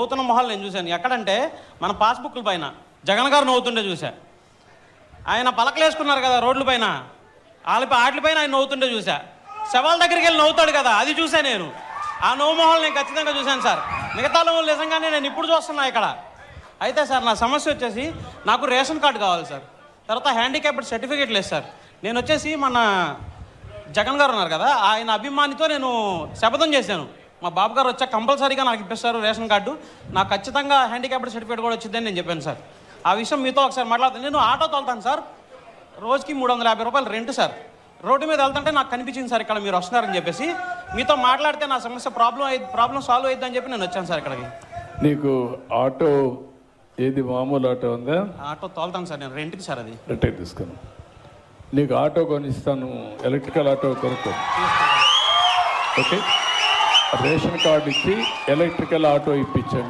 నవ్వుతున్న మొహాలు నేను చూశాను. ఎక్కడంటే మన పాస్బుక్ల పైన జగన్ గారు నవ్వుతుండే చూశా. ఆయన పలకలు వేసుకున్నారు కదా రోడ్ల పైన, వాటిపైన ఆయన నవ్వుతుండే చూశా. శవాల దగ్గరికి వెళ్ళి నవ్వుతాడు కదా, అది చూసా నేను. ఆ నవ్వు మొహాలు నేను ఖచ్చితంగా చూశాను సార్. మిగతా నవ్వులు నిజంగానే నేను ఇప్పుడు చూస్తున్నా ఇక్కడ. అయితే సార్ నా సమస్య వచ్చేసి నాకు రేషన్ కార్డు కావాలి సార్, తర్వాత హ్యాండిక్యాప్డ్ సర్టిఫికేట్ లేదు సార్. నేను వచ్చేసి మన జగన్ గారు ఉన్నారు కదా, ఆయన అభిమానితో నేను శపథం చేశాను. మా బాబు గారు వచ్చాక కంపల్సరీగా నాకు ఇప్పిస్తారు రేషన్ కార్డు, నాకు ఖచ్చితంగా హ్యాండిక్యాప్డ్ సర్టిఫికేట్ కూడా వచ్చిందని నేను చెప్పాను సార్. ఆ విషయం మీతో ఒకసారి మాట్లాడుతాను. నేను ఆటో తోలుతాను సార్, రోజుకి 350 రూపాయలు రెంట్ సార్. రోడ్డు మీద వెళ్తుంటే నాకు కనిపించింది సార్ ఇక్కడ మీరు వస్తున్నారని చెప్పేసి. మీతో మాట్లాడితే నా సమస్య ప్రాబ్లం సాల్వ్ అయిద్దని చెప్పి నేను వచ్చాను సార్ ఇక్కడికి. నీకు ఆటో ఏది మామూలు ఆటో ఉందా? ఆటో తోలుతాను సార్ నేను, రెంట్కి సార్. అది రెంట్కి తీసుకుని నీకు ఆటో కొనిస్తాను, ఎలక్ట్రికల్ ఆటో కొనుక్కో. ఓకే, రేషన్ కార్డు ఇచ్చి ఎలక్ట్రికల్ ఆటో ఇప్పించండి.